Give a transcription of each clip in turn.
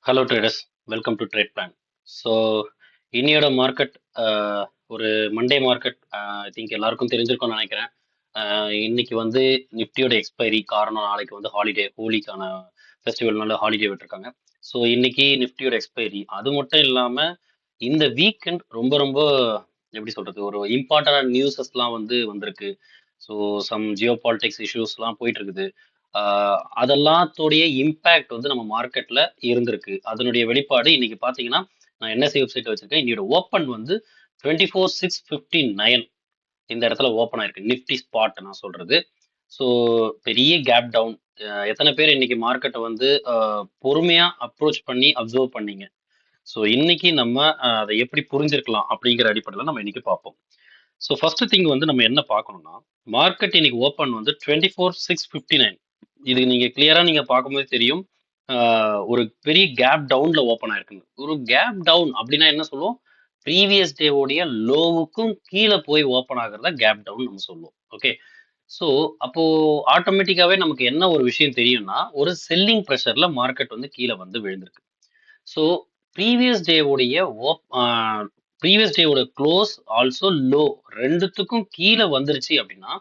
Hello traders, welcome to trade plan. So இன்னையோட market ஒரு Monday market. I think எல்லாருக்கும் தெரிஞ்சிருக்கும்னு நினைக்கிறேன். இன்னைக்கு வந்து நிஃப்டியோட எக்ஸ்பைரி காரணம் நாளைக்கு வந்து ஹாலிடே, ஹோலிக்கான ஃபெஸ்டிவல்னால ஹாலிடே விட்டுருக்காங்க. ஸோ இன்னைக்கு நிஃப்டியோட எக்ஸ்பைரி. அது மட்டும் இல்லாமல் இந்த வீக்கெண்ட் ரொம்ப ரொம்ப எப்படி சொல்றது, ஒரு இம்பார்ட்டன்டான நியூஸஸ்லாம் வந்து வந்திருக்கு. ஸோ சம் ஜியோ பாலிட்டிக்ஸ் இஷ்யூஸ்லாம் போயிட்டு இருக்குது. அதெல்லாத்தோடைய இம்பேக்ட் வந்து நம்ம மார்க்கெட்ல இருந்திருக்கு. அதனுடைய வெளிப்பாடு இன்னைக்கு பார்த்தீங்கன்னா, நான் என்எஸ்சி வெப்சைட் வச்சிருக்கேன். இன்னையோட ஓப்பன் வந்து 24,659 இந்த இடத்துல ஓப்பன் ஆயிருக்கு. நிஃப்டி ஸ்பாட் நான் சொல்றது. ஸோ பெரிய கேப் டவுன். எத்தனை பேர் இன்னைக்கு மார்க்கெட்டை வந்து பொறுமையா அப்ரோச் பண்ணி அப்சர்வ் பண்ணீங்க? ஸோ இன்னைக்கு நம்ம அதை எப்படி புரிஞ்சிருக்கலாம் அப்படிங்கிற அடிப்படையில் நம்ம இன்னைக்கு பார்ப்போம். ஸோ ஃபர்ஸ்ட் திங் வந்து நம்ம என்ன பார்க்கணும்னா, மார்க்கெட் இன்னைக்கு ஓப்பன் வந்து 24,659. இது நீங்க கிளியரா நீங்க பார்க்கும்போது தெரியும். ஒரு பெரிய கேப் டவுன்ல ஓப்பன் ஆயிருக்குங்க. ஒரு கேப் டவுன் அப்படின்னா என்ன சொல்லுவோம்? ப்ரீவியஸ் டேவோடைய லோவுக்கும் கீழே போய் ஓப்பன் ஆகுறத கேப் டவுன் நம்ம சொல்லுவோம். ஓகே. ஸோ அப்போ ஆட்டோமேட்டிக்காவே நமக்கு என்ன ஒரு விஷயம் தெரியும்னா, ஒரு செல்லிங் ப்ரெஷர்ல மார்க்கெட் வந்து கீழே வந்து விழுந்திருக்கு. ஸோ ப்ரீவியஸ் டேவுடைய ப்ரீவியஸ் டேவோட க்ளோஸ் ஆல்சோ லோ ரெண்டுத்துக்கும் கீழே வந்துருச்சு அப்படின்னா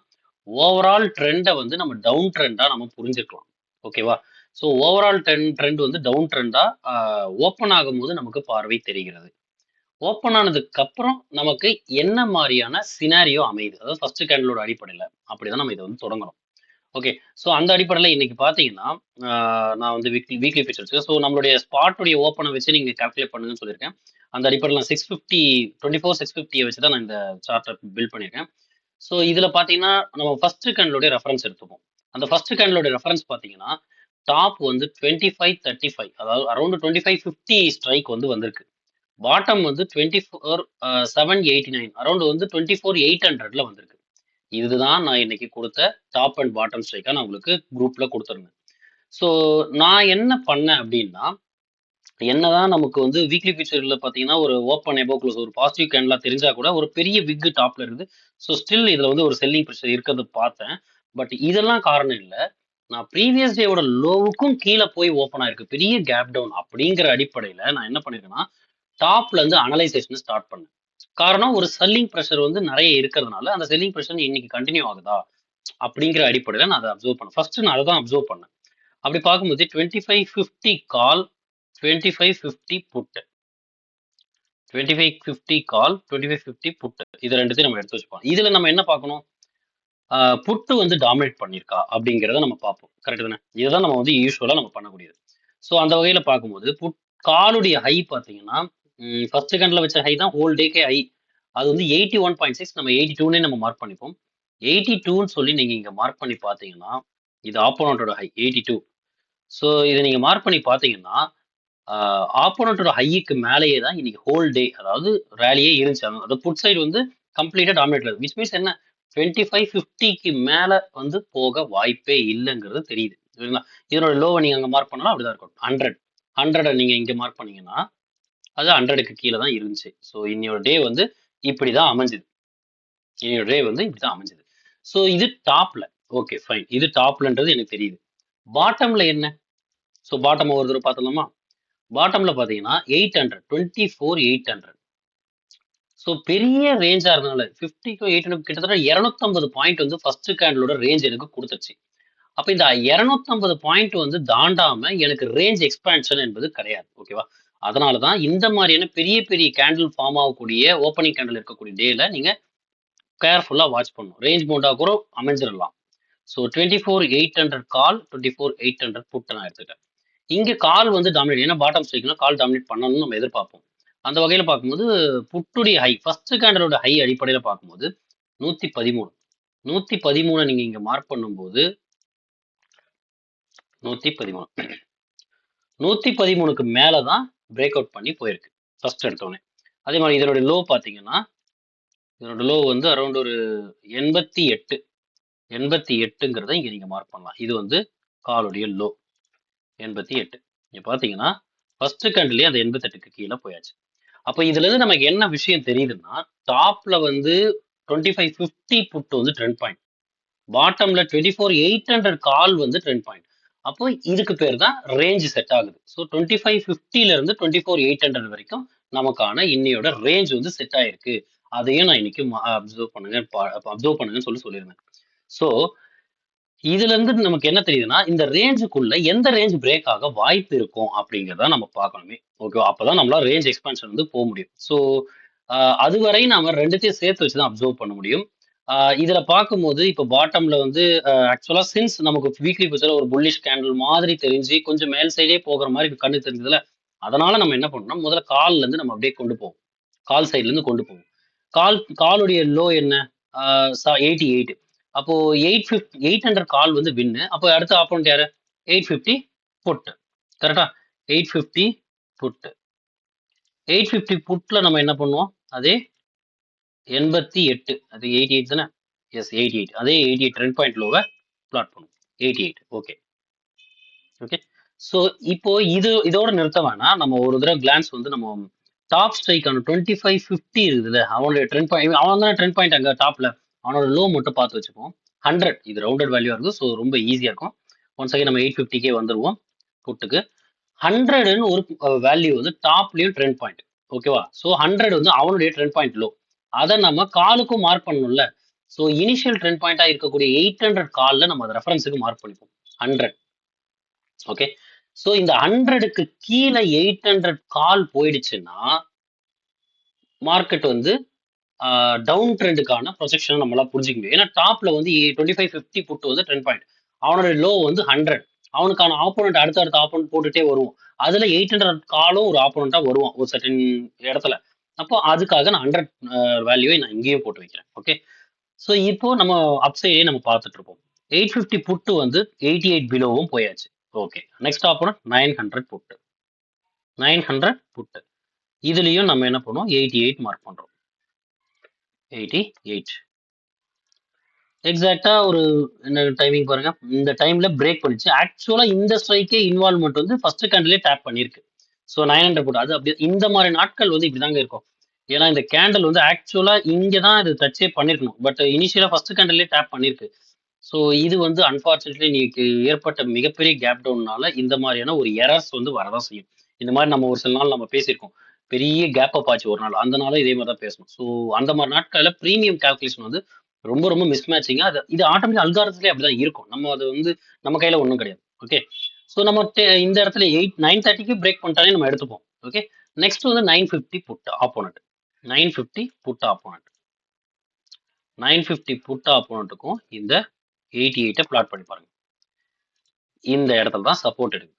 ஓவரால் ட்ரெண்டை வந்து நம்ம டவுன் ட்ரெண்டா நம்ம புரிஞ்சுக்கலாம். ஓகேவா? ஸோ ஓவரால் ட்ரெண்ட் வந்து டவுன் ட்ரெண்டா ஓப்பன் ஆகும்போது நமக்கு பார்வை தெரிகிறது. ஓப்பன் ஆனதுக்கு அப்புறம் நமக்கு என்ன மாதிரியான சினாரியோ அமையுது, அதாவது ஃபர்ஸ்ட் கேண்டலோட அடிப்படையில் அப்படிதான் நம்ம இதை வந்து தொடங்கணும். ஓகே. ஸோ அந்த அடிப்படையில் இன்னைக்கு பார்த்தீங்கன்னா, நான் வந்து வீக்லி வீக்லி பிக்சர் வச்சுருக்கேன். ஸோ நம்மளுடைய ஸ்பாட்டுடைய ஓப்பனை வச்சு நீங்கள் கால்குலேட் பண்ணுங்கன்னு சொல்லியிருக்கேன். அந்த அடிப்படையில் நான் 650 24,650 வச்சு தான் நான் இந்த சார்ட்டை பில்ட் பண்ணியிருக்கேன். ஸோ இதில் பார்த்தீங்கன்னா, நம்ம ஃபர்ஸ்ட் கேண்டலோடைய ரெஃபரன்ஸ் எடுத்துப்போம். அந்த ஃபர்ஸ்ட் கேண்டலோட ரெஃபரன்ஸ் பார்த்தீங்கன்னா, டாப் வந்து 2535, அதாவது அரௌண்ட் 2550 ஸ்ட்ரைக் வந்து வந்திருக்கு. பாட்டம் வந்து 24,789, அரௌண்ட் வந்து 24,800ல வந்திருக்கு. இதுதான் நான் இன்னைக்கு கொடுத்த டாப் அண்ட் பாட்டம் ஸ்ட்ரைக்கா நான் உங்களுக்கு குரூப்ல கொடுத்துருந்தேன். ஸோ நான் என்ன பண்ணேன் அப்படின்னா, என்னதான் நமக்கு வந்து வீக்லி ஃபியூச்சர்ல பார்த்தீங்கன்னா, ஒரு ஓப்பன் எபோ க்ளோஸ் ஒரு பாசிட்டிவ் கேண்டலா தெரிஞ்சா கூட ஒரு பெரிய விக் டாப்ல இருக்குது. ஸோ ஸ்டில் இதுல வந்து ஒரு செல்லிங் ப்ரெஷர் இருக்கிறத பார்த்தேன். பட் இதெல்லாம் காரணம் இல்ல. நான் ப்ரீவியஸ் டேவோட லோவுக்கும் கீழே போய் ஓப்பன் ஆயிருக்கு. பெரிய கேப் டவுன் அப்படிங்கிற அடிப்படையில நான் என்ன பண்ணிருக்கேன்னா, டாப்ல இருந்து அனலைசேஷன் ஸ்டார்ட் பண்ணேன். காரணம் ஒரு செல்லிங் ப்ரெஷர் வந்து நிறைய இருக்கிறதுனால, அந்த செல்லிங் ப்ரெஷர் இன்னைக்கு கண்டினியூ ஆகுதா? அப்படிங்கிற அடிப்படையில நான் அதை அப்சர்வ் பண்ணேன். ஃபர்ஸ்ட் நான் அதை தான் அப்சர்வ் பண்ணேன். அப்படி பார்க்கும்போது 2550 கால், 2550 புட். 2550 கால், 2550 புட். இது ரெண்டுத்தையும் நம்ம எடுத்து வச்சுப்போம். இதுல நம்ம என்ன பார்க்கணும்? புட்டு வந்து டாமினேட் பண்ணியிருக்கா அப்படிங்கிறத நம்ம பார்ப்போம். கரெக்ட் தானே? இதுதான் நம்ம வந்து யூஸ்வலா நம்ம பண்ணக்கூடியது. ஸோ அந்த வகையில பார்க்கும்போது காலுடைய ஹை பார்த்தீங்கன்னா, ஃபர்ஸ்ட் கேண்ட்ல வச்ச ஹை தான் ஹோல் டேக்கே ஹை. அது வந்து 81.6, நம்ம 82னே நம்ம மார்க் பண்ணிப்போம். 82ன்னு சொல்லி நீங்க இங்க மார்க் பண்ணி பார்த்தீங்கன்னா, இது ஆப்போனண்டோட ஹை 82. ஸோ இதை நீங்க மார்க் பண்ணி பார்த்தீங்கன்னா, ஆப்போனண்டோட ஹைக்கு மேலேயே தான் இன்னைக்கு ஹோல் டே, அதாவது ரேலியே இருந்துச்சு. அந்த புட் சைடு வந்து கம்ப்ளீட்டா டாமினேட். விச் மீன்ஸ் என்ன, 2550க்கு மேல வந்து போக வாய்ப்பே இல்லைங்கிறது தெரியுது. சரிங்களா? இதனோட லோவை நீங்க அங்க மார்க் பண்ணாலும் அப்படிதான் இருக்கும். 100 நீங்க இங்க மார்க் பண்ணீங்கன்னா அது 100க்கு கீழே தான் இருந்துச்சு. ஸோ இன்னையோட டே வந்து இப்படிதான் அமைஞ்சுது. இன்னையோட டே வந்து இப்படிதான் அமைஞ்சுது. ஸோ இது டாப்ல. Okay fine. இது டாப்லன்றது எனக்கு தெரியுது. பாட்டம்ல என்ன? ஸோ பாட்டம் ஒரு தடவை பார்த்துடலாமா? பாட்டம்ல பார்த்தீங்கன்னா 800, 24,800. ஸோ பெரிய ரேஞ்சா இருந்தனால 50க்கும் 800 கிட்டத்தட்ட 250 பாயிண்ட் வந்து ஃபர்ஸ்ட் கேண்டலோட ரேஞ்ச் எனக்கு கொடுத்துருச்சு. அப்ப இந்த 250 பாயிண்ட் வந்து தாண்டாம எனக்கு ரேஞ்ச் எக்ஸ்பான்ஷன் என்பது கிடையாது. ஓகேவா? அதனால தான் இந்த மாதிரியான பெரிய பெரிய கேண்டில் ஃபார்ம் ஆகக்கூடிய ஓப்பனிங் கேண்டில் இருக்கக்கூடிய டேல நீங்க கேர்ஃபுல்லா வாட்ச் பண்ணணும். ரேஞ்ச் மோண்டா கூட அமைஞ்சிடலாம். ஸோ 24,800 கால், 24,800 புட் நான் எடுத்துட்டேன். இங்க கால் வந்து டாமினேட், ஏன்னா பாட்டம் ஸ்ட்ரைக்னா கால் டாமினேட் பண்ணணும்னு நம்ம எதிர்பார்ப்போம். அந்த வகையில பார்க்கும்போது புட்டுடைய ஹை, ஃபர்ஸ்ட் கேண்டலோட ஹை அடிப்படையில பார்க்கும்போது 113. 113 நீங்க இங்க மார்க் பண்ணும்போது 113 113க்கு மேல தான் பிரேக் அவுட் பண்ணி போயிருக்கு ஃபர்ஸ்ட் எடுத்தோடனே. அதே மாதிரி இதனுடைய லோ பார்த்தீங்கன்னா, இதனோட லோ வந்து அரௌண்ட் ஒரு 88. 88ங்கிறத இங்க நீங்க மார்க் பண்ணலாம். இது வந்து காலுடைய லோ 88. இங்க பார்த்தீங்கன்னா ஃபர்ஸ்ட் கேண்டிலே அந்த 88க்கு கீழே போயாச்சு. அப்ப இதுல இருந்து நமக்கு என்ன விஷயம் தெரியுதுன்னா, டாப்ல வந்து 2550 புட் வந்து ட்ரெண்ட் பாயிண்ட், பாட்டம்ல 24,800 கால் வந்து ட்ரெண்ட் பாயிண்ட். அப்போ இதுக்கு பேர் தான் ரேஞ்ச் செட் ஆகுது. ஸோ 2550ல இருந்து 24800 வரைக்கும் நமக்கான இன்னையோட ரேஞ்ச் வந்து செட் ஆயிருக்கு. அதையும் நான் இன்னைக்கு அப்சர்வ் பண்ணுங்கன்னு சொல்லியிருந்தேன். ஸோ இதுல இருந்து நமக்கு என்ன தெரியுதுன்னா, இந்த ரேஞ்சுக்குள்ள எந்த ரேஞ்ச் பிரேக் ஆக வாய்ப்பு இருக்கும் அப்படிங்கிறத நம்ம பார்க்கணுமே. ஓகேவா? அப்பதான் நம்மளால ரேஞ்ச் எக்ஸ்பான்ஷன் வந்து முடியும். ஸோ அதுவரை நாம 2த்தையும் சேர்த்து வச்சு தான் அப்சர்வ் பண்ண முடியும். இதுல பார்க்கும்போது இப்ப பாட்டம்ல வந்து ஆக்சுவலா சின்ஸ் நமக்கு வீக்லி பிக்சர்ல ஒரு புல்லிஷ் கேண்டில் மாதிரி தெரிஞ்சு கொஞ்சம் மேல் சைடே போகிற மாதிரி கண்ணு தெரிஞ்சதுல, அதனால நம்ம என்ன பண்ணோம்னா முதல்ல கால்ல இருந்து நம்ம அப்படியே கொண்டு போவோம். கால் சைட்ல இருந்து கொண்டு போவோம். காலுடைய லோ என்ன? 88. அப்போ 800 கால் வந்து வின்னு. அப்போ அடுத்த ஆப்போனன்ட் யாரு? 850 புட். கரெக்டா? 850 புட். 850 புட்ல நம்ம என்ன பண்ணுவோம்? அதே 88. அது 88 தானே? எஸ் 88. அதே 88 ட்ரெண்ட் பாயிண்ட் லோவ பிளாட் பண்ணுவோம். 88. ஓகே. ஓகே. ஸோ இப்போ இதோட நிறுத்த வேணாம். நம்ம ஒரு தடவை கிளான்ஸ் வந்து நம்ம டாப் ஸ்ட்ரைக்கான 2550 இருக்குதுல்ல, அவனுடைய ட்ரெண்ட் பாயிண்ட் அவன் தானே ட்ரெண்ட் பாயிண்ட் அங்க டாப்ல. அவனோட லோ மட்டும் பார்த்து வச்சுப்போம். 100 இது ரவுண்டட் வேல்யூவா இருக்கு. ஸோ ரொம்ப ஈஸியா இருக்கும். ஒன்ஸ் அகைன் நம்ம 850கே வந்துருவோம் புட்டுக்கு. 100ன்னு ஒரு வேல்யூ வந்து டாப்லயும் ட்ரெண்ட் பாயிண்ட். ஓகேவா? ஸோ 100 வந்து அவனுடைய ட்ரெண்ட் பாயிண்ட் லோ. அதை நம்ம காலுக்கும் மார்க் பண்ணணும்ல. ஸோ இனிஷியல் ட்ரெண்ட் பாயிண்டா இருக்கக்கூடிய 800 கால்ல நம்ம அதை ரெஃபரன்ஸுக்கு மார்க் பண்ணிப்போம். 100. ஓகே. ஸோ இந்த 100க்கு கீழே 800 கால் போயிடுச்சுன்னா மார்க்கெட் வந்து டவுன் ட்ரெண்டுக்கான ப்ரொஜெக்ஷன் நம்மளால புரிஞ்சிக்க முடியும். ஏன்னா டாப்ல வந்து 2550 புட்டு வந்து ட்ரெண்ட் பாயிண்ட். அவனோட லோ வந்து 100. அவனுக்கான ஆப்போனண்ட் அடுத்த ஆப்போனண்ட் போட்டுட்டே வருவோம். அதுல 800 காலும் ஒரு ஆப்போனண்டா வருவான் ஒரு சர்டன் இடத்துல. அப்போ அதுக்காக நான் 100 வேல்யூவை நான் இங்கேயும் போட்டு வைக்கிறேன். ஓகே. ஸோ இப்போ நம்ம அப்சைடே நம்ம பார்த்துட்டு இருப்போம். 850 புட்டு வந்து 88 பிலோவும் போயாச்சு. ஓகே. நெக்ஸ்ட் ஆப்போனண்ட் 900 புட்டு. 900 புட்டு. இதுலயும் நம்ம என்ன பண்ணுவோம்? 88 மார்க் பண்றோம். 88. எக்ஸாக்டா ஒரு என்ன டைமிங் பாருங்க. இந்த டைம்ல பிரேக் பண்ணிச்சு. ஆக்சுவலா இந்த ஸ்ட்ரைக்கே இன்வால்வ்மெண்ட் வந்து ஃபர்ஸ்ட் கேண்டிலே டேப் பண்ணிருக்கு. ஸோ 900 போட்டு அது அப்படி இந்த மாதிரி நாட்கள் வந்து இப்படிதாங்க இருக்கும். ஏன்னா இந்த கேண்டில் வந்து ஆக்சுவலா இங்க தான் இது டச்சே பண்ணிருக்கணும். பட் இனிஷியலா ஃபர்ஸ்ட் கேண்டிலே டேப் பண்ணிருக்கு. ஸோ இது வந்து அன்பார்ச்சுனேட்லி இன்னைக்கு ஏற்பட்ட மிகப்பெரிய கேப் டவுன்னால இந்த மாதிரியான ஒரு எரர்ஸ் வந்து வரதான் செய்யும். இந்த மாதிரி நம்ம ஒரு சில நாள் நம்ம பேசியிருக்கோம். பெரிய கேப் அப் ஆச்சு ஒரு நாள். அந்த நாளும் இதே மாதிரி தான் பேசணும். ஸோ அந்த மாதிரி நாட்கள்ல பிரீமியம் கால்குலேஷன் வந்து ரொம்ப ரொம்ப மிஸ்மேட்சிங்கா இது ஆட்டோமேட்டிக் அல்காரத்திலே அப்படிதான் இருக்கும். நம்ம அது வந்து நம்ம கையில ஒன்றும் கிடையாது. ஓகே. ஸோ நம்ம இந்த இடத்துல 930க்கு பிரேக் பண்ணிட்டாலே நம்ம எடுத்துப்போம். ஓகே. நெக்ஸ்ட் வந்து 950 put opponent. 950 put opponent. 950 put ஆப்போனண்ட்டுக்கும் இந்த 88 பிளாட் பண்ணி பாருங்க. இந்த இடத்துல தான் சப்போர்ட் எடுக்குது.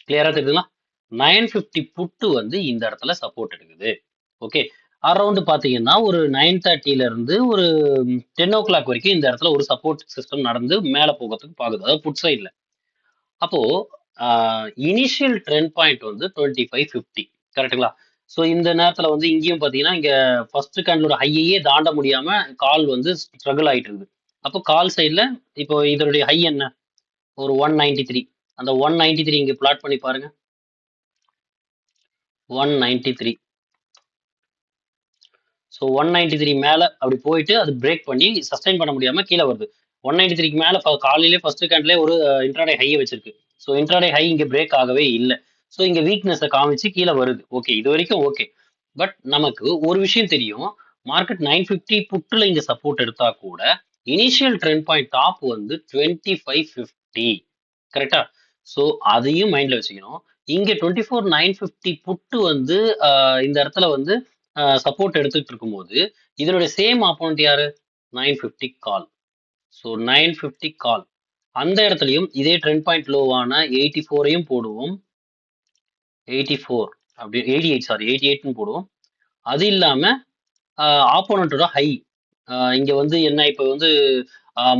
கிளியரா தெரியுதுங்களா? 950 புட்டு வந்து இந்த இடத்துல சப்போர்ட் எடுக்குது. ஓகே. அரௌண்ட் பாத்தீங்கன்னா ஒரு 930ல இருந்து ஒரு 10 ஓ கிளாக் வரைக்கும் இந்த இடத்துல ஒரு சப்போர்ட் சிஸ்டம் நடந்து மேல போகிறதுக்கு பாக்குது. அதாவது புட் சைட்ல. அப்போ இனிஷியல் ட்ரெண்ட் பாயிண்ட் வந்து 2550. கரெக்ட்டுங்களா? ஸோ இந்த நேரத்துல வந்து இங்கேயும் பாத்தீங்கன்னா இங்க ஃபர்ஸ்ட் கேண்டலோட ஹையையே தாண்ட முடியாம கால் வந்து ஸ்ட்ரகிள் ஆயிட்டு இருக்குது. அப்போ கால் சைட்ல இப்போ இதனுடைய ஹை என்ன? ஒரு 193. அந்த 193 இங்க பிளாட் பண்ணி பாருங்க. 193. ஸோ 193 மேல அப்படி போயிட்டு அது பிரேக் பண்ணி சஸ்டைன் பண்ண முடியாம கீழே வருது. 193க்கு மேல காலையிலே ஃபர்ஸ்ட் கேண்ட்லே ஒரு இன்ட்ராடே ஹையை வச்சிருக்கு. ஸோ இன்ட்ராடே ஹை இங்க பிரேக் ஆகவே இல்லை. ஸோ இங்க வீக்னஸை காமிச்சு கீழே வருது. ஓகே. இது வரைக்கும் ஓகே. பட் நமக்கு ஒரு விஷயம் தெரியும். மார்க்கெட் 950 புட்டுல இங்க சப்போர்ட் எடுத்தா கூட இனிஷியல் ட்ரெண்ட் பாயிண்ட் டாப் வந்து 2550. கரெக்டா? ஸோ அதையும் மைண்ட்ல வச்சுக்கணும். இங்க 24950 புட்டு வந்து இந்த இடத்துல வந்து சப்போர்ட் எடுத்துட்டு இருக்கும்போது இதனுடைய சேம் ஆப்போனண்ட் யாரு? 950 கால். ஸோ 950 கால். அந்த இடத்துலயும் இதே ட்ரெண்ட் பாயிண்ட் லோவான 84ஐயும் போடுவோம். 84 அப்படி 88 சாரி 88ன்னு போடுவோம். அது இல்லாம ஆப்போனண்டோட ஹை இங்க வந்து என்ன இப்போ வந்து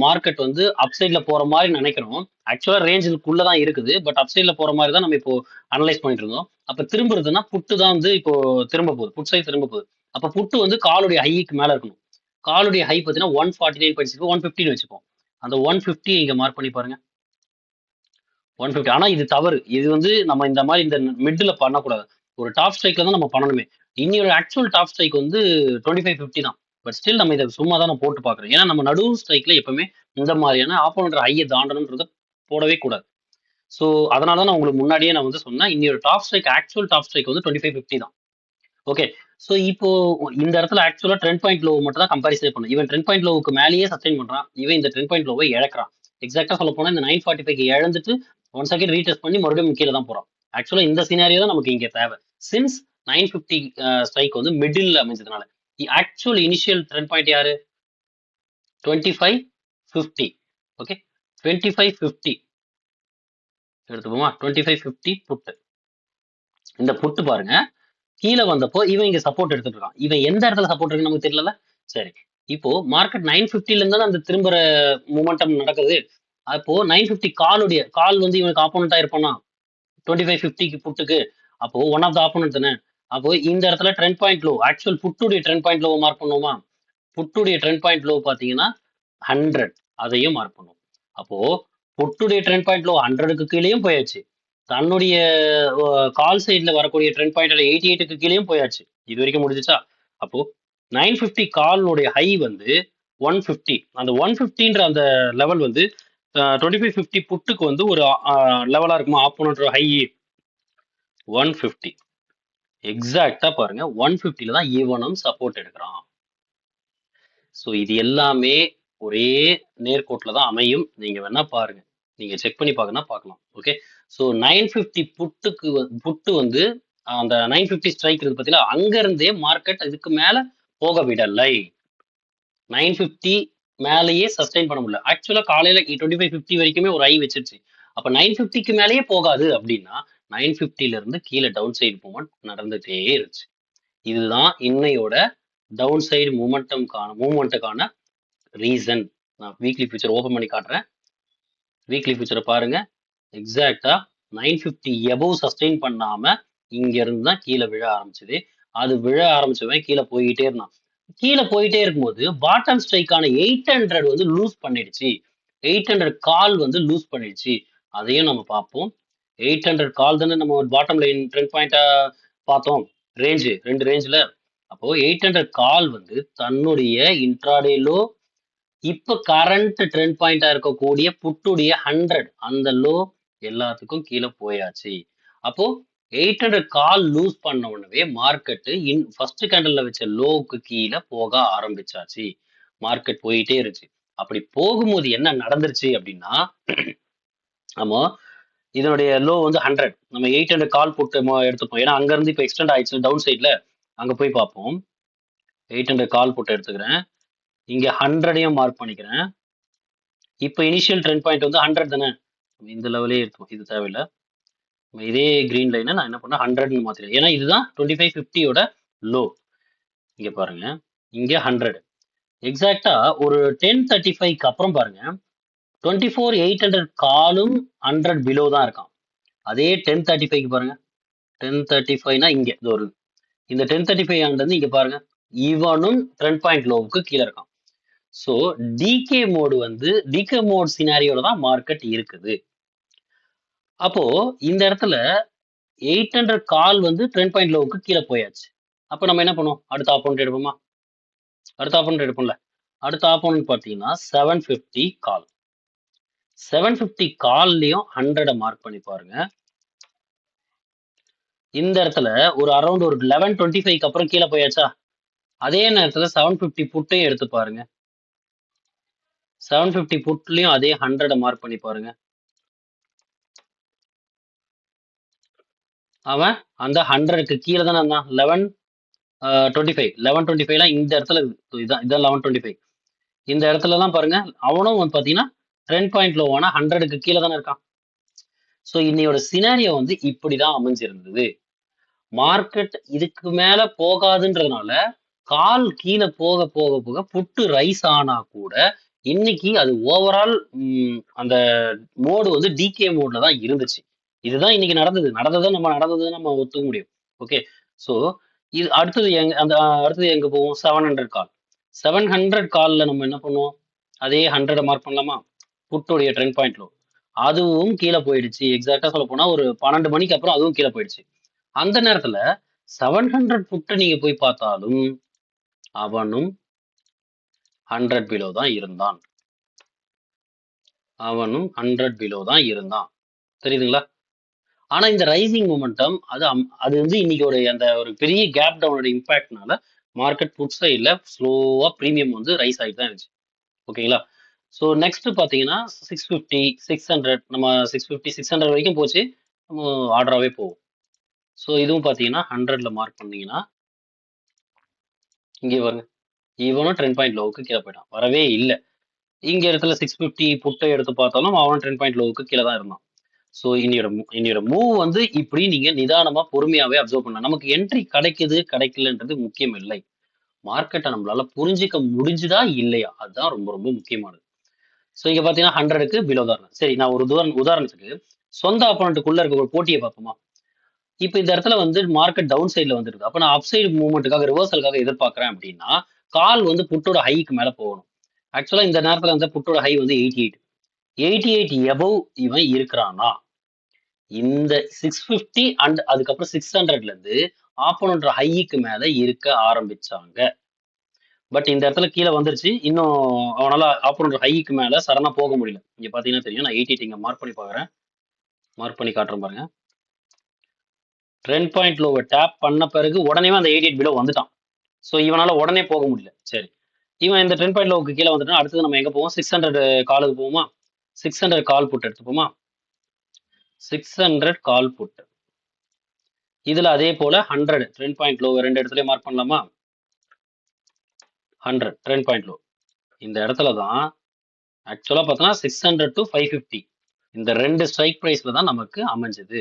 மார்க்கெட் வந்து அப்சைட்ல போற மாதிரி நினைக்கிறோம். ஆக்சுவலா ரேஞ்சுக்குள்ள தான் இருக்குது. பட் அப்சைட்ல போற மாதிரி தான் நம்ம இப்போ அனலைஸ் பண்ணிட்டு இருந்தோம். அப்ப திரும்புறதுன்னா புட்டு தான் வந்து இப்போ திரும்ப போகுது. புட் சைடு திரும்ப போகுது. அப்ப புட்டு வந்து காலுடைய ஹைக்கு மேல இருக்கணும். காலுடைய ஹை பார்த்தீங்கன்னா 149.6 150ன்னு வச்சுப்போம். அந்த 150 இங்க மார்க் பண்ணி பாருங்க. 150. ஆனா இது தவறு. இது வந்து நம்ம இந்த மாதிரி இந்த மிட்ல பண்ணக்கூடாது. ஒரு டாப் ஸ்ட்ரைக்ல தான் நம்ம பண்ணணுமே. இன்னியோட ஆக்சுவல் டாப் ஸ்ட்ரைக் வந்து 2550 தான். பட் ஸ்டில் நம்ம இதை சும்மா தான் நான் போட்டு பார்க்குறேன். ஏன்னா நம்ம நடு ஸ்ட்ரைக்ல எப்பவுமே இந்த மாதிரியான ஆப்போனண்ட் ஹையை தாண்டணும்ன்றத போடவே கூடாது. ஸோ அதனால தான் நான் உங்களுக்கு முன்னாடியே நான் வந்து சொன்னேன், இன்னையோட ஆக்சுவல் டாப் ஸ்ட்ரைக் வந்து 2550 தான். ஓகே. ஸோ இப்போ இந்த இடத்துல ஆக்சுவலா ட்ரெண்ட் பாயிண்ட் லோ மட்டும் தான் கம்பேரிசன் பண்ணும். இவன் ட்ரெண்ட் பாயிண்ட் லோவுக்கு மேலேயே சஸ்டெயின் பண்றான். இவன் இந்த ட்ரெண்ட் பாயிண்ட் லோவை இழக்கிறான். எக்ஸாக்டா சொல்ல போனா இந்த 945 இழந்துட்டு ஒன்ஸ் அகைன் ரீடெஸ்ட் பண்ணி மறுபடியும் கீழே தான் போறான். ஆக்சுவலா இந்த சினாரியோ தான் நமக்கு இங்க தேவை. சின்ஸ் 950 ஸ்ட்ரைக் வந்து மிடில் அமைஞ்சதுனால ஆக்சுவல் இனிஷியல் ட்ரெண்ட் பாயிண்ட் யாரு 2550. ஓகே 2550 எடுத்துப்போமா 2550 புட்டு. இந்த புட்டு பாருங்க கீழே வந்தப்போ இவன் இங்க சப்போர்ட் எடுத்துட்டு இருக்கான். இவன் எந்த இடத்துல சப்போர்ட் இருக்குன்னு நமக்கு தெரியல. சரி இப்போ மார்க்கெட் 950ல இருந்து அந்த திரும்புற மூமெண்டம் நடக்குது. அப்போ 950 கால் வந்து இவனுக்கு ஆப்போனண்டா இருப்பானா 2550க்கு புட்டுக்கு. அப்போ ஒன் ஆஃப் த ஆப்போனன்ட் தானே. அப்போ இந்த இடத்துல ட்ரெண்ட் பாயிண்ட் லோ ஆக்சுவல் புட்டுடைய ட்ரெண்ட் பாயிண்ட் லோ மார்க் பண்ணுவோமா. புட்டுடைய ட்ரெண்ட் பாயிண்ட் லோ பாத்தீங்கன்னா 100 அதையும் மார்க் பண்ணுவோம். அப்போ புட்டுடைய ட்ரெண்ட் பாயிண்ட் லோ 100க்கு கீழேயும் போயாச்சு. தன்னுடைய கால் சைட்ல வரக்கூடிய ட்ரெண்ட் பாயிண்ட் 88க்கு கீழேயும் போயாச்சு. இது வரைக்கும் முடிஞ்சுச்சா. அப்போ 950 காலோடைய ஹை வந்து 150. அந்த 150ன்ற அந்த லெவல் வந்து 2550 புட்டுக்கு வந்து ஒரு லெவலா இருக்குமா ஆப்போனன்ட் ஹை 150. எக்ஸாக்டா பாருங்க 150ல தான் ஈவனும் சப்போர்ட் எடுக்கிறான். ஸோ இது எல்லாமே ஒரே நேர்கோட்டில் தான் அமையும். நீங்க வேணா பாருங்க, நீங்க செக் பண்ணி பார்க்கலாம். ஓகே ஸோ 950 புட்டு வந்து அந்த 950 ஸ்ட்ரைக் இருக்கு பார்த்தீங்களா, அங்க இருந்தே மார்க்கெட் இதுக்கு மேல போக விடலை. 950 மேலேயே சஸ்டைன் பண்ண முடியல. ஆக்சுவலா காலையில 2550 வரைக்குமே ஒரு ஐ வச்சிருச்சு. அப்ப 950க்கு மேலேயே போகாது அப்படின்னா 950ல இருந்து கீழே டவுன் சைடு மூவ்மெண்ட் நடந்துட்டே இருந்துச்சு. இதுதான் இன்னையோட டவுன் சைடு மூமெண்ட்டுக்கான ரீசன். நான் வீக்லி ஃபியூச்சர் ஓபன் பண்ணி காட்டுறேன். வீக்லி ஃபியூச்சரை பாருங்க. எக்ஸாக்டா 950 எபோவ் சஸ்டெயின் பண்ணாம இங்க இருந்து தான் கீழே விழ ஆரம்பிச்சது. அது விழ ஆரம்பிச்சவன் கீழே போயிட்டே இருந்தான். கீழே போயிட்டே இருக்கும்போது பாட்டம் ஸ்ட்ரைக்கான 800 வந்து லூஸ் பண்ணிடுச்சு. 800 கால் வந்து லூஸ் பண்ணிடுச்சு. அதையும் நம்ம பார்ப்போம். 800 கால் தானே நம்ம பாட்டம் லைன் ட்ரெண்ட் பாயிண்டா பார்த்தோம். ரெண்டு ரேஞ்சில். அப்போ 800 கால் வந்து தன்னுடைய இன்ட்ராடே லோ இப்ப கரண்ட் ட்ரெண்ட் பாயிண்டா இருக்கக்கூடிய புட்டுடைய 100 அந்த லோ எல்லாத்துக்கும் கீழே போயாச்சு. அப்போ 800 கால் லூஸ் பண்ண உடனே மார்க்கெட் ஃபர்ஸ்ட் கேண்டல்ல வச்ச லோவுக்கு கீழே போக ஆரம்பிச்சாச்சு. மார்க்கெட் போயிட்டே இருந்துச்சு. அப்படி போகும்போது என்ன நடந்துருச்சு அப்படின்னா, நம்ம இதனுடைய லோ வந்து 100, நம்ம 800 கால் போட்டு எடுத்துப்போம். ஏன்னா அங்க இருந்து இப்ப எக்ஸ்டெண்ட் ஆயிடுச்சு டவுன் சைட்ல. அங்க போய் பார்ப்போம். 800 கால் போட்டு எடுத்துக்கிறேன். இங்க 100ஐயும் மார்க் பண்ணிக்கிறேன். இப்போ இனிஷியல் ட்ரெண்ட் பாயிண்ட் வந்து 100 தானே. இந்த லெவலே இருக்கும், இது தேவையில்லை. இதே கிரீன் லைனை நான் என்ன பண்ணேன் 100ன்னு மாத்திரேன். ஏன்னா இதுதான் 2550யோட லோ. இங்க பாருங்க, இங்க 100 எக்ஸாக்டா ஒரு 1035க்கு அப்புறம் பாருங்க 24800 காலும் 100 பிலோ தான் இருக்கான். அதே 1035க்கு பாருங்க, 1035னா இங்க இது ஒரு இந்த 1035 வந்து இங்க பாருங்க இவனும் ட்ரெண்ட் பாயிண்ட் லோவுக்கு கீழே இருக்கான். ஸோ டிகே மோட் சினாரியோட தான் மார்க்கெட் இருக்குது. அப்போ இந்த இடத்துல 800 கால் வந்து ட்ரெண்ட் பாயிண்ட் லோவுக்கு கீழே போயாச்சு. அப்போ நம்ம என்ன பண்ணுவோம், அடுத்த ஆப்போனன்ட் எடுப்போமா. அடுத்த ஆப்போனன்ட் எடுப்போம்ல. அடுத்த ஆப்போனன்ட் பார்த்தீங்கன்னா 750 கால். 750 கால்லயும் 100 மார்க் பண்ணி பாருங்க. இந்த இடத்துல ஒரு அரௌண்ட் ஒரு 1125க்கு அப்புறம் கீழே போயாச்சா. அதே நேரத்துல 750 புட்டையும் எடுத்து பாருங்க. 750 புட்லயும் அதே 100 மார்க் பண்ணி பாருங்க. அவன் அந்த 100க்கு கீழே தானே இருந்தான். 1125 இந்த இடத்துல இதான் 1125. இந்த இடத்துல எல்லாம் பாருங்க அவனும் வந்து பாத்தீங்கன்னா ட்ரெண்ட் பாயிண்ட் லோவான 100க்கு கீழே தானே இருக்கான். ஸோ இன்னையோட சினாரியோ வந்து இப்படிதான் அமைஞ்சிருந்தது. மார்க்கெட் இதுக்கு மேல போகாதுன்றதுனால கால் கீழே போக போக போக புட்டு ரைஸ் ஆனா கூட இன்னைக்கு அது ஓவரால் அந்த மோடு வந்து டிகே மோட்ல தான் இருந்துச்சு. இதுதான் இன்னைக்கு நடந்ததை நம்ம ஒத்துக்க முடியும். ஓகே ஸோ இது அடுத்தது எங்க போவோம் 700 கால். 700 கால்ல நம்ம என்ன பண்ணுவோம், அதே 100 மார்க் பண்ணலாமா. புட்டுடைய ட்ரெண்ட் பாயிண்ட் லோ அதுவும் கீழே போயிடுச்சு. எக்ஸாக்டா சொல்ல போனா ஒரு 12 மணிக்கு அப்புறம் அதுவும் கீழே போயிடுச்சு. அந்த நேரத்துல 700 புட்டை நீங்க போய் பார்த்தாலும் அவனும் 100 பிலோ தான் இருந்தான். தெரியுதுங்களா? ஆனா இந்த ரைசிங் மொமெண்டம் அது வந்து இன்னைக்கு அந்த ஒரு பெரிய கேப் டவுனோட இம்பாக்ட்னால மார்க்கெட் புட் சைடில் ஸ்லோவா ப்ரீமியம் வந்து ரைஸ் ஆகிட்டு தான் இருந்துச்சு. ஓகேங்களா? ஸோ நெக்ஸ்ட் பார்த்தீங்கன்னா 650 600 நம்ம 650 600 வரைக்கும் போச்சு. நம்ம ஆர்டராகவே போகும். ஸோ இதுவும் பார்த்தீங்கன்னா 100ல மார்க் பண்ணீங்கன்னா இங்கே வருங்க. இவனும் ட்ரெண்ட் பாயிண்ட் லோவுக்கு கீழே போயிட்டான். வரவே இல்லை. இங்க இடத்துல 650 புட்டை எடுத்து பார்த்தாலும் அவன் ட்ரெண்ட் பாயிண்ட் லோவுக்கு கீழே தான் இருந்தான். ஸோ இன்னையோட மூவ் வந்து இப்படி நீங்க நிதானமா பொறுமையாவே அப்சர்வ் பண்ணலாம். நமக்கு என்ட்ரி கிடைக்குது கிடைக்கலன்றது முக்கியம் இல்லை. மார்க்கெட்டை நம்மளால புரிஞ்சிக்க முடிஞ்சுதா இல்லையா அதுதான் ரொம்ப ரொம்ப முக்கியமானது. ஸோ இங்க பாத்தீங்கன்னா 100க்கு பிலோ தான் இருக்கு. சரி நான் ஒரு உதாரணத்துக்கு சொந்த ஆப்போனண்ட்டுக்குள்ள இருக்க ஒரு போட்டியை பார்ப்போமா? இப்போ இந்த இடத்துல வந்து மார்க்கெட் டவுன் சைட்ல வந்துருக்கு. அப்ப நான் அப் சைடு மூவ்மெண்ட்டுக்காக ரிவர்சலுக்காக எதிர்பார்க்கறேன் அப்படின்னா கால் வந்து புட்டோட ஹைக்கு மேல போகணும். ஆக்சுவலா இந்த நேரத்துல வந்து புட்டோட ஹை வந்து 88. 88 எபவ் இவன் இருக்கிறானா? இந்த 650 அண்ட் அதுக்கப்புறம் 600ல இருந்து ஆப்போனன்ட் ஹைக்கு மேல இருக்க ஆரம்பிச்சாங்க. பட் இந்த இடத்துல கீழே வந்துருச்சு. இன்னும் அவனால ஆப்போனன்ட் ஹைக்கு மேல சடனா போக முடியல. இங்க பாத்தீங்கன்னா தெரியும். நான் 88 இங்க மார்க் பண்ணி பாக்குறேன். மார்க் பண்ணி காட்டுறேன் பாருங்க. ட்ரெண்ட் பாயிண்ட் லோவை டேப் பண்ண பிறகு உடனே அந்த 88 பிலோ வந்துட்டான். ஸோ இவனால உடனே போக முடியல. சரி, இவன் இந்த ட்ரெண்ட் பாயிண்ட் லோவுக்கு கீழே வந்துட்டான். அடுத்தது நம்ம எங்க போவோம்? 600 காலுக்கு போவோமா? 600 கால் புட் எடுத்துப்போமா? 600 கால் புட். இதுல அதே போல 100 ட்ரெண்ட் பாயிண்ட் லோ ரெண்டு இடத்துல மார்க் பண்ணலாமா? 100 ட்ரெண்ட் பாயிண்ட் லோ. இந்த இடத்துல தான் ஆக்சுவலா பார்த்தோன்னா 600 to 550 இந்த ரெண்டு ஸ்ட்ரைக் பிரைஸ்ல தான் நமக்கு அமைஞ்சது.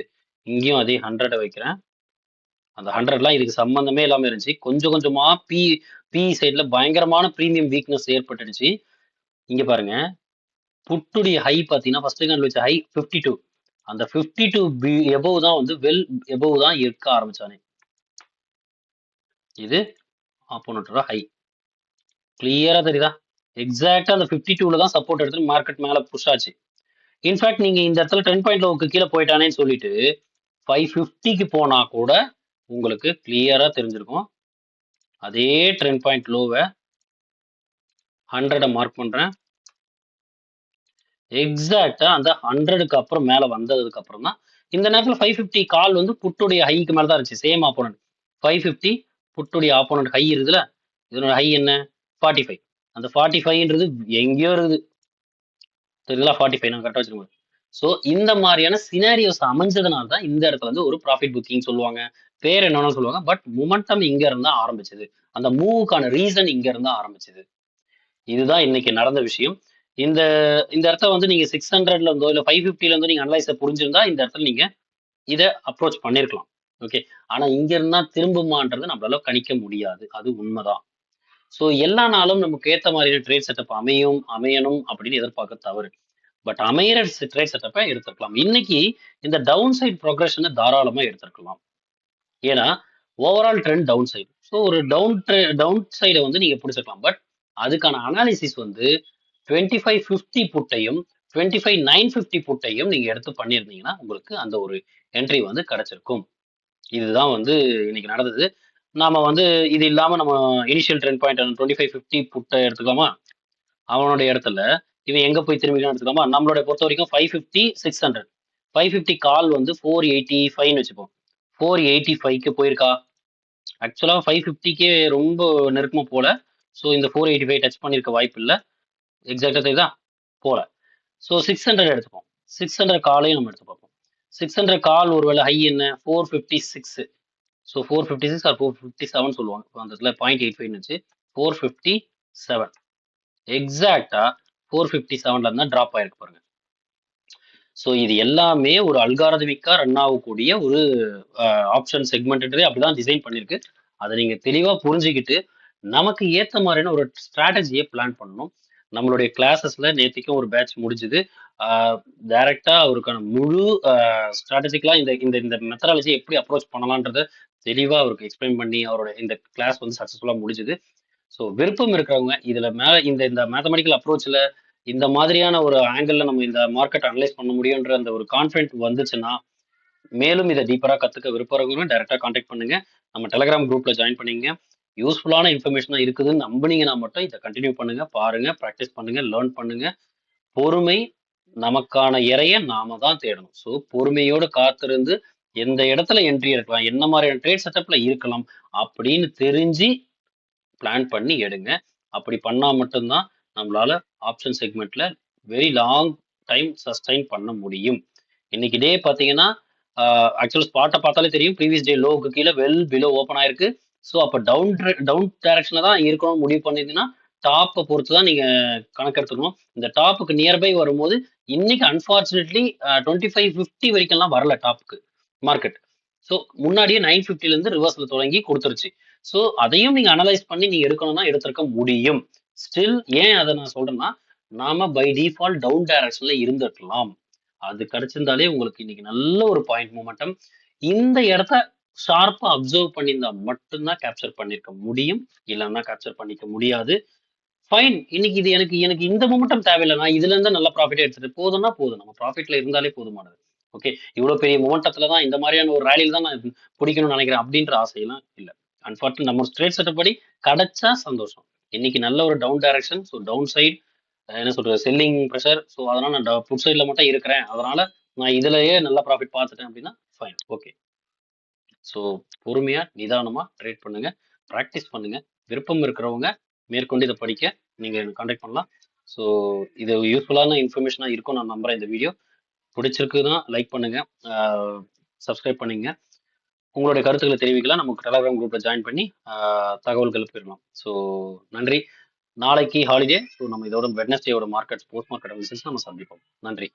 இங்கேயும் அதே 100 வைக்கிறேன். அந்த 100லாம் இதுக்கு சம்பந்தமே இல்லாம இருந்துச்சு. கொஞ்சம் கொஞ்சமா பி சைட்ல பயங்கரமான பிரீமியம் வீக்னஸ் ஏற்பட்டுடுச்சு. இங்க பாருங்க, புட்டுடைய ஹை பார்த்தீங்கன்னா ஃபர்ஸ்ட் கேண்டில் வச்ச ஹை 52. அந்த 52 எபோவ் தான் வந்து வெல் எபோவ் தான் இருக்க ஆரம்பிச்சானே. இது ஆப்போனட்டோட ஹை. கிளியரா தெரியுதா? எக்ஸாக்டா அந்த 52ல தான் சப்போர்ட் எடுத்து மார்க்கெட் மேல புஷ் ஆச்சு. இன்ஃபேக்ட் நீங்க இந்த இடத்துல 10 பாயிண்ட் லோவுக்கு கீழே போயிட்டானேன்னு சொல்லிட்டு 550க்கு போனா கூட உங்களுக்கு கிளியரா தெரிஞ்சிருக்கும். அதே ட்ரெண்ட் பாயிண்ட் லோவை 100 மார்க் பண்றேன். எக்ஸாக்டா அந்த 100க்கு அப்புறம் மேல வந்ததுக்கு அப்புறம் தான் இந்த நேரத்துல 550 கால் வந்து புட்டுடைய ஹைக்கு மேல தான் இருந்துச்சு. சேம் ஆப்போனன்ட் 550 புட்டுடைய ஆப்போனன்ட் ஹை இருக்குதுல, இதனோட ஹை என்ன? 45. அந்த 45ன்றது எங்கேயோ இருக்குது. தெரியுங்களா? 45 நான் கரெக்டா வச்சிருக்கேன். ஸோ இந்த மாதிரியான சினாரியோஸ் அமைஞ்சதுனால தான் இந்த இடத்துல வந்து ஒரு ப்ராஃபிட் புக்கிங் சொல்லுவாங்க. பேர் என்னன்னு சொல்லுவாங்க. பட் மொமெண்டம் இங்க இருந்தா ஆரம்பிச்சது. அந்த மூவுக்கான ரீசன் இங்க இருந்தா ஆரம்பிச்சது. இதுதான் இன்னைக்கு நடந்த விஷயம். இந்த இந்த இடத்துல வந்து நீங்க 600ல இருந்தோ இல்ல 550ல இருந்தோ நீங்க அனலைஸ புரிஞ்சிருந்தா இந்த இடத்துல நீங்க இத அப்ரோச் பண்ணிருக்கலாம். ஓகே. ஆனா இங்க இருந்தா திரும்புமான்றது நம்மளால கணிக்க முடியாது. அது உண்மைதான். ஸோ எல்லா நாளும் நமக்கு ஏத்த மாதிரியான ட்ரேட் செட்டப் அமையணும் அப்படின்னு எதிர்பார்க்க தவறு. பட் அமையிற ட்ரேட் செட்டப்பை எடுத்திருக்கலாம். இன்னைக்கு இந்த டவுன் சைட் ப்ரொக்ரஷனை தாராளமா எடுத்திருக்கலாம். ஏன்னா overall trend down side. So ஒரு டவுன் சைடை வந்து நீங்க பிடிச்சிருக்கலாம். பட் அதுக்கான அனாலிசிஸ் வந்து 2550 புட்டையும் 25950 புட்டையும் நீங்க எடுத்து பண்ணியிருந்தீங்கன்னா உங்களுக்கு அந்த ஒரு என்ட்ரி வந்து கிடைச்சிருக்கும். இதுதான் வந்து இன்னைக்கு நடந்தது. நாம வந்து இது இல்லாம நம்ம இனிஷியல் ட்ரெண்ட் பாயிண்ட் 2550 புட்டை எடுத்துக்கலாமா? அவனுடைய இடத்துல இவன் எங்க போய் திரும்பிக்கலாம் எடுத்துக்கலாமா? நம்மளோட பொறுத்த வரைக்கும் 550 600 550 கால் வந்து 485 வச்சுப்போம். 485க்கு போயிருக்கா? ஆக்சுவலா 550க்கே ரொம்ப நெருக்கமா போல. ஸோ இந்த 485 டச் பண்ணிருக்க வாய்ப்பு இல்ல. எக்ஸாக்டா தெரியுதா? போல. ஸோ 600 எடுத்துப்போம். 600 காலையும் நம்ம எடுத்து பார்ப்போம். 600 கால் ஒருவேளை ஹை என்ன? 456. ஸோ 456 ஆர் 457 சொல்லுவாங்க. அந்த இடத்துல 0.85 இருந்துச்சு. 457. எக்ஸாக்டா 457ல இருந்தா டிராப் ஆயிருக்கு பாருங்க. ஸோ இது எல்லாமே ஒரு அல்காரதமிக்கா ரன் ஆகக்கூடிய ஒரு ஆப்ஷன் செக்மெண்ட்ன்றதே அப்படிதான் டிசைன் பண்ணிருக்கு. அதை நீங்க தெளிவா புரிஞ்சுக்கிட்டு நமக்கு ஏத்த மாதிரியான ஒரு ஸ்ட்ராட்டஜியை பிளான் பண்ணணும். நம்மளுடைய கிளாஸஸ்ல நேத்திக்கும் ஒரு பேட்ச் முடிஞ்சுது. டைரக்டா அவருக்கான முழு ஸ்ட்ராட்டஜிக்கலா இந்த இந்த இந்த மெத்தடாலஜி எப்படி அப்ரோச் பண்ணலான்றத தெளிவா அவருக்கு எக்ஸ்பிளைன் பண்ணி அவரோட இந்த கிளாஸ் வந்து சக்சஸ்ஃபுல்லா முடிஞ்சுது. ஸோ விருப்பம் இருக்கிறவங்க இதுல மேல இந்த இந்த மேத்தமெட்டிக்கல் அப்ரோச்ல இந்த மாதிரியான ஒரு ஆங்கிள் நம்ம இந்த மார்க்கெட் அனலைஸ் பண்ண முடியுன்ற அந்த ஒரு கான்ஃபிடென்ட் வந்துச்சுன்னா மேலும் இதை டீப்பரா கத்துக்க விருப்பவங்க டைரக்டா கான்டாக்ட் பண்ணுங்க. நம்ம டெலிகிராம் குரூப்ல ஜாயின் பண்ணிங்க. யூஸ்ஃபுல்லான இன்ஃபர்மேஷனா இருக்குதுன்னு நம்புனீங்கன்னா மட்டும் இதை கண்டினியூ பண்ணுங்க, பாருங்க, ப்ராக்டிஸ் பண்ணுங்க, லேர்ன் பண்ணுங்க. பொறுமை நமக்கான இறைய நாம தான் தேடணும். ஸோ பொறுமையோடு காத்திருந்து எந்த இடத்துல என்ட்ரி எடுக்கலாம், என்ன மாதிரியான ட்ரேட் செட்டப்ல இருக்கலாம் அப்படின்னு தெரிஞ்சு பிளான் பண்ணி எடுங்க. அப்படி பண்ணா மட்டும்தான் நம்மளால ஆப்ஷன் செக்மெண்ட்ல வெரி லாங் டைம் சஸ்டைன் பண்ண முடியும். இன்னைக்கு டே பார்த்தீங்கன்னா ஆக்சுவல் ஸ்பாட்டை பார்த்தாலே தெரியும், ப்ரீவியஸ் டே லோவுக்கு கீழே வெல் பிலோ ஓப்பன் ஆயிருக்கு. ஸோ அப்போ டவுன் டைரக்ஷன்ல தான் இருக்கணும் முடிவு பண்ணிருந்தீங்கன்னா டாப்பை பொறுத்து தான் நீங்க கணக்கெடுத்துக்கணும். இந்த டாப்புக்கு நியர்பை வரும்போது இன்னைக்கு அன்பார்ச்சுனேட்லி 2550 வரைக்கும்லாம் வரல டாப்புக்கு மார்க்கெட். ஸோ முன்னாடியே 950 இருந்து ரிவர்ஸ்ல தொடங்கி கொடுத்துருச்சு. ஸோ அதையும் நீங்க அனலைஸ் பண்ணி நீங்க எடுக்கணும்னா எடுத்திருக்க முடியும். ஸ்டில் ஏன் அதை நான் சொல்றேன்னா, நாம பை டிஃபால்ட் டவுன் டைரக்ஷன்ல இருந்திருக்கலாம். அது கிடைச்சிருந்தாலே உங்களுக்கு இன்னைக்கு நல்ல ஒரு பாயிண்ட் மூமெண்டம். இந்த இடத்த ஷார்ப்பா அப்சர்வ் பண்ணியிருந்தா மட்டும்தான் கேப்சர் பண்ணிருக்க முடியும். இல்லைன்னா கேப்சர் பண்ணிக்க முடியாது. ஃபைன். இன்னைக்கு இது எனக்கு எனக்கு இந்த மொமெண்டம் தேவையில்லை. நான் இதுல இருந்து நல்ல ப்ராஃபிட் எடுத்துட்டு போதும்னா போதும். நம்ம ப்ராஃபிட்ல இருந்தாலே போதுமானது. ஓகே. இவ்வளவு பெரிய மொமெண்டத்துல தான் இந்த மாதிரியான ஒரு ரேலியில தான் நான் பிடிக்கணும்னு நினைக்கிறேன் அப்படின்ற ஆசையெல்லாம் இல்ல. அன்பார்ச்சுனேட் நம்ம ஸ்ட்ரேட் செட்டப் படி கிடைச்சா சந்தோஷம். இன்னைக்கு நல்ல ஒரு down direction. So down side என்ன சொல்றது, செல்லிங் ப்ரெஷர். ஸோ அதனால நான் புட் சைட்ல மட்டும் இருக்கிறேன். அதனால நான் இதுலயே நல்ல ப்ராஃபிட் பார்த்துட்டேன் அப்படின்னா ஃபைன், ஓகே. ஸோ பொறுமையா நிதானமா ட்ரேட் பண்ணுங்க, ப்ராக்டிஸ் பண்ணுங்க. விருப்பம் இருக்கிறவங்க மேற்கொண்டு இதை படிக்க நீங்க கான்டாக்ட் பண்ணலாம். ஸோ இது யூஸ்ஃபுல்லான இன்ஃபர்மேஷனா இருக்கும் நான் நம்புறேன். இந்த வீடியோ பிடிச்சிருக்குன்னா லைக் பண்ணுங்க, சப்ஸ்கிரைப் பண்ணுங்க. உங்களுடைய கருத்துக்களை தெரிவிக்கலாம். நமக்கு டெலகிராம் குரூப்ல ஜாயின் பண்ணி தகவல்கள் பெறலாம். ஸோ நன்றி. நாளைக்கு ஹாலிடே. ஸோ நம்ம இதோட வெட்னஸ்டேயோட மார்க்கெட் போஸ்ட் மார்க்கெட் அனாலிசிஸ் நம்ம சந்திப்போம். நன்றி.